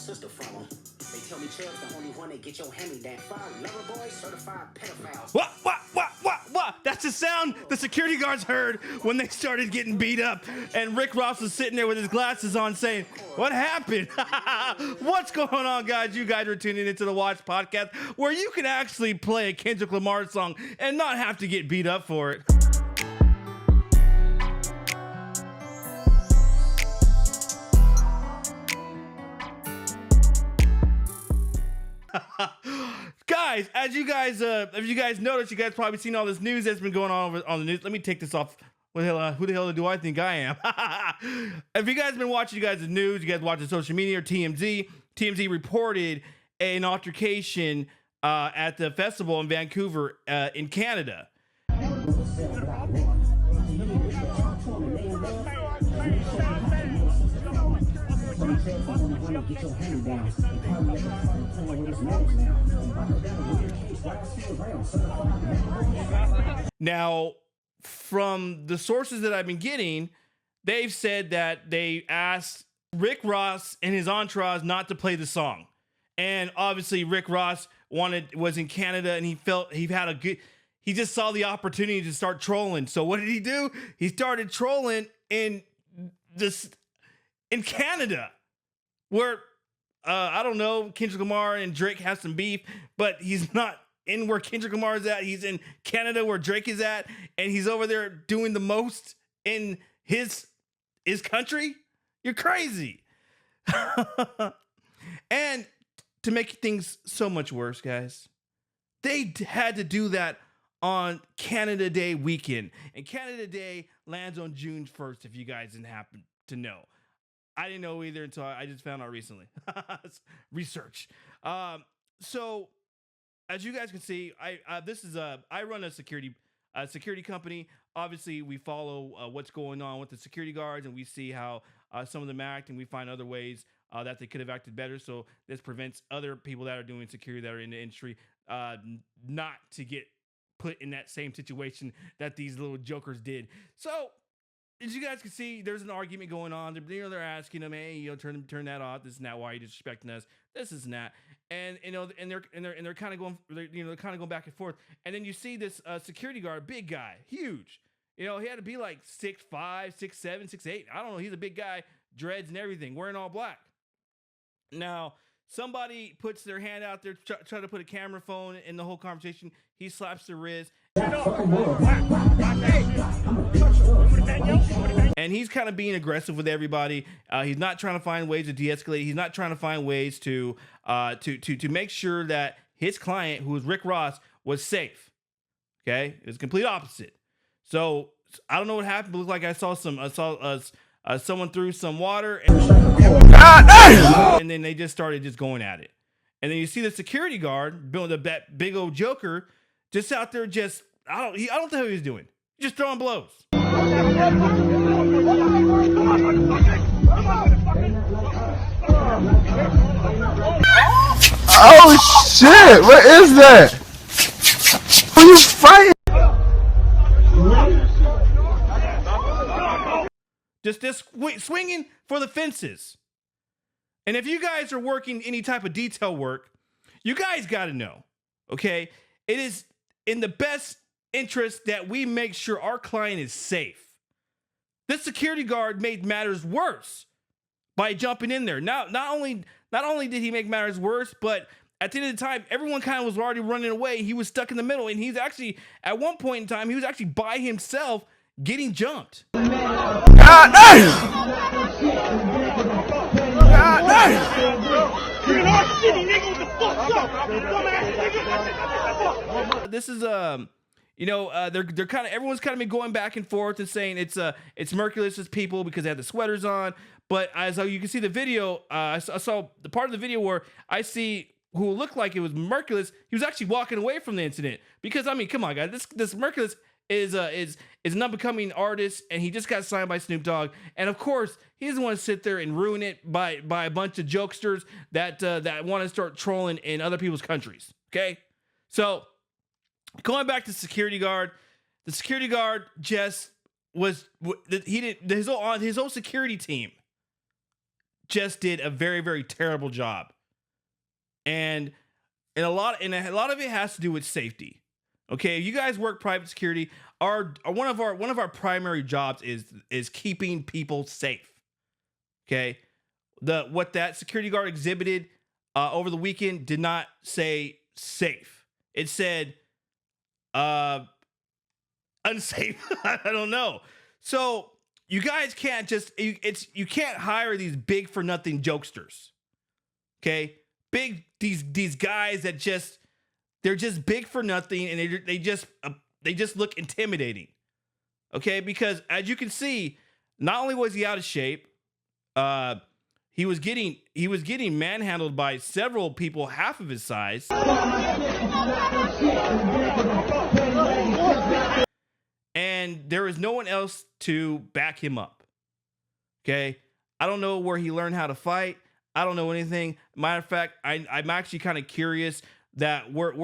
sister from them. They tell me Chubb's the only one that get your hand-me-down. Five lover boys, certified pedophiles. What? That's the sound the security guards heard when they started getting beat up. And Rick Ross was sitting there with his glasses on saying, what happened? What's going on, guys? You guys are tuning into the Watch Podcast, where you can actually play a Kendrick Lamar song and not have to get beat up for it. Guys, as you guys, if you guys noticed, you guys probably seen all this news that's been going on on the news. Let me take this off. Who the hell do I think I am? If you guys been watching, the news, you guys watching social media or TMZ. TMZ reported an altercation at the festival in Vancouver, in Canada. Now, from the sources that I've been getting, they've said that they asked Rick Ross and his entourage not to play the song. And obviously Rick Ross was in Canada, and he just saw the opportunity to start trolling. So what did he do? He started trolling in Canada, where I don't know, Kendrick Lamar and Drake have some beef, but he's not in where Kendrick Lamar is at. He's in Canada where Drake is at, and he's over there doing the most in his country. You're crazy. And to make things so much worse, guys, they had to do that on Canada Day weekend. And Canada Day lands on June 1st, if you guys didn't happen to know. I didn't know either until I just found out recently. Research. So as you guys can see, I run a security company. Obviously, we follow what's going on with the security guards, and we see how some of them act, and we find other ways that they could have acted better. So this prevents other people that are doing security, that are in the industry, not to get put in that same situation that these little jokers did. So as you guys can see, there's an argument going on. They're asking them, hey, turn that off. This is not why you're disrespecting us. This is not. And they're kind of going back and forth. And then you see this security guard, big guy, huge. He had to be like 6'5", 6'7", 6'8". I don't know. He's a big guy, dreads and everything, wearing all black. Now, somebody puts their hand out there, try to put a camera phone in the whole conversation. He slaps their wrist. And he's kind of being aggressive with everybody. He's not trying to find ways to de-escalate. He's not trying to find ways to make sure that his client, who was Rick Ross, was safe. Okay, it was the complete opposite. So I don't know what happened, but it looked like I saw someone threw some water, and then they just started going at it. And then you see the security guard, that big old joker, just out there, I don't know what he was doing. Just throwing blows. Oh shit! What is that? Who are you fighting? Just swinging for the fences. And if you guys are working any type of detail work, you guys got to know, okay? It is in the best interest that we make sure our client is safe. This security guard made matters worse by jumping in there. Now, not only did he make matters worse, but at the end of the time, everyone kind of was already running away. He was stuck in the middle, and he's actually, at one point in time, he was actually by himself getting jumped. God damn! God damn! This is they're kind of, everyone's kind of been going back and forth and saying it's Merciless's people because they have the sweaters on. But as you can see the video, I saw the part of the video where I see who looked like it was Merciless. He was actually walking away from the incident because, I mean, come on, guys, this Merciless is an up-and-coming artist, and he just got signed by Snoop Dogg. And of course, he doesn't want to sit there and ruin it by a bunch of jokesters that want to start trolling in other people's countries. Okay, so going back to security guard, the security guard just his whole security team just did a very, very terrible job. And a lot of it has to do with safety. Okay, you guys work private security. One of our primary jobs is keeping people safe. Okay, what that security guard exhibited over the weekend did not say safe. It said unsafe. I don't know. So you guys can't you can't hire these big for nothing jokesters. Okay, these guys that they're just big for nothing, and they just look intimidating. Okay, because as you can see, not only was he out of shape, he was getting manhandled by several people half of his size. And there is no one else to back him up. Okay, I don't know where he learned how to fight. I don't know anything. Matter of fact, I'm actually kind of curious that where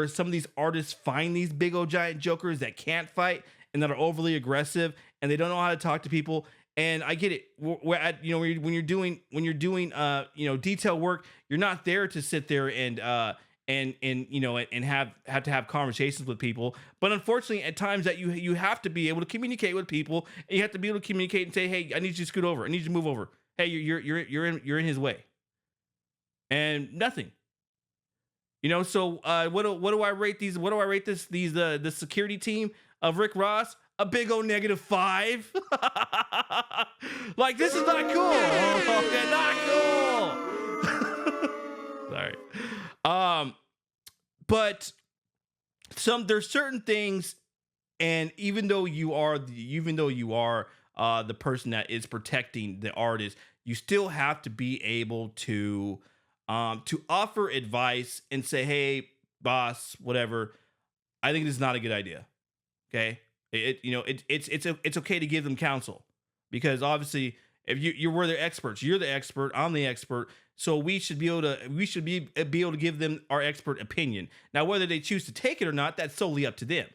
some of these artists find these big old giant jokers that can't fight and that are overly aggressive and they don't know how to talk to people. And I get it. When you're doing detail work, you're not there to sit there and have to have conversations with people. But unfortunately, at times that you have to be able to communicate with people, and you have to be able to communicate and say, "Hey, I need you to scoot over. I need you to move over. Hey, you're in his way." And nothing. So what do I rate these? What do I rate the security team of Rick Ross? A big old -5. Like, this is not cool. Okay, not cool. Sorry. But there's certain things, and even though you are the person that is protecting the artist, you still have to be able to offer advice and say, "Hey, boss, whatever, I think this is not a good idea." Okay, it's okay to give them counsel, because obviously if we're the experts, you're the expert, I'm the expert, so we should be able to give them our expert opinion. Now, whether they choose to take it or not, that's solely up to them.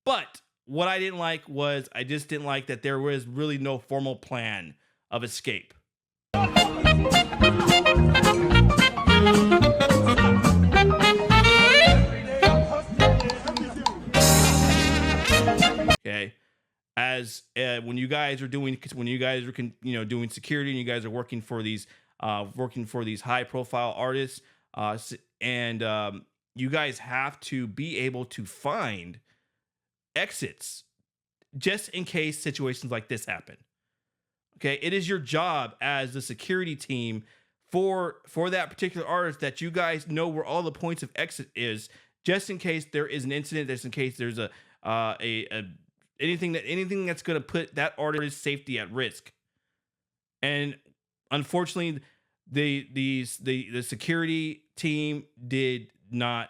But what I didn't like was I just didn't like that there was really no formal plan of escape. Okay, as when you guys are doing security, and you guys are working for these high profile artists, and you guys have to be able to find exits just in case situations like this happen. Okay, it is your job as the security team for that particular artist that you guys know where all the points of exit is, just in case there is an incident, just in case there's anything that's going to put that artist's safety at risk. And unfortunately, the security team did a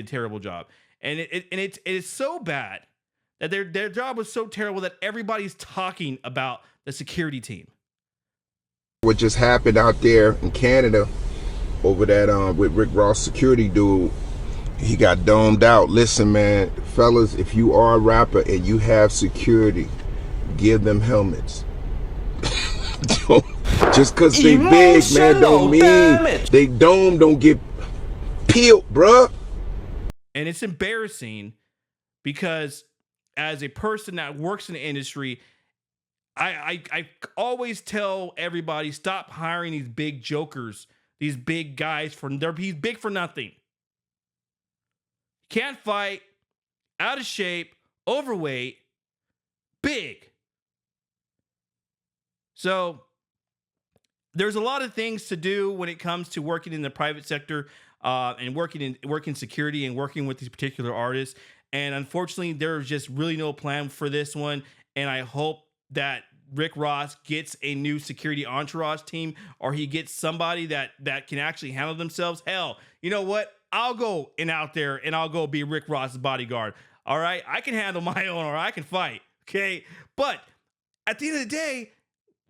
terrible job, and it is so bad that their job was so terrible that everybody's talking about the security team. What just happened out there in Canada over that with Rick Ross security dude, he got domed out. Listen, man, fellas, if you are a rapper and you have security, give them helmets. Just because they big, man, don't mean they don't get peeled, bruh. And it's embarrassing because as a person that works in the industry, I always tell everybody, stop hiring these big jokers, these big guys he's big for nothing. Can't fight, out of shape, overweight, big. So there's a lot of things to do when it comes to working in the private sector, and working security and working with these particular artists. And unfortunately, there's just really no plan for this one. And I hope that Rick Ross gets a new security entourage team, or he gets somebody that can actually handle themselves. Hell, you know what? I'll go out there and I'll go be Rick Ross's bodyguard. All right, I can handle my own, or I can fight. Okay, but at the end of the day,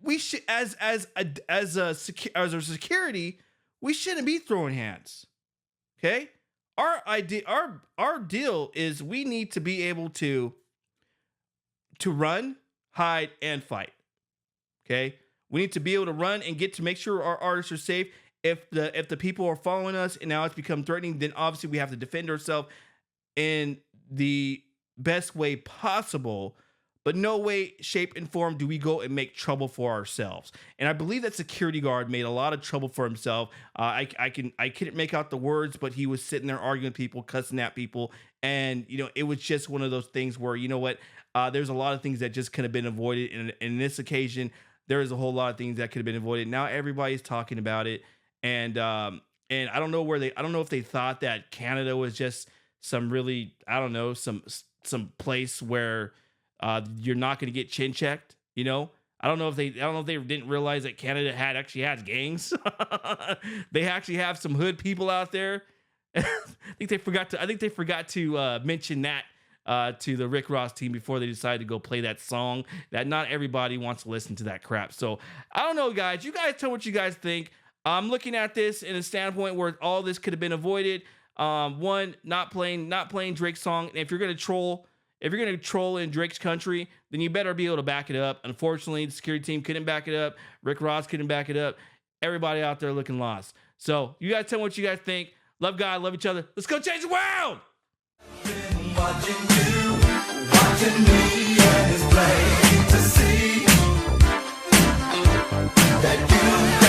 we should, as a security, we shouldn't be throwing hands. Okay, our deal is we need to be able to run, hide, and fight. Okay, We need to be able to run and get to make sure our artists are safe. If the people are following us and now it's become threatening, then obviously we have to defend ourselves in the best way possible. But no way, shape, and form do we go and make trouble for ourselves. And I believe that security guard made a lot of trouble for himself. I couldn't make out the words, but he was sitting there arguing with people, cussing at people, and it was just one of those things where there's a lot of things that just could have been avoided. And in this occasion, there is a whole lot of things that could have been avoided. Now everybody's talking about it, and I don't know if they thought that Canada was just some really some place where you're not going to get chin checked. I don't know if they didn't realize that Canada actually has gangs. They actually have some hood people out there. I think they forgot to mention that to the Rick Ross team before they decided to go play that song. That not everybody wants to listen to that crap. So I don't know, guys. You guys tell what you guys think. I'm looking at this in a standpoint where all this could have been avoided. One, not playing Drake's song. And if you're gonna troll in Drake's country, then you better be able to back it up. Unfortunately, the security team couldn't back it up. Rick Ross couldn't back it up. Everybody out there looking lost. So you guys tell me what you guys think. Love God, love each other. Let's go change the world. Been watching you, watching me, and it's plain to see that you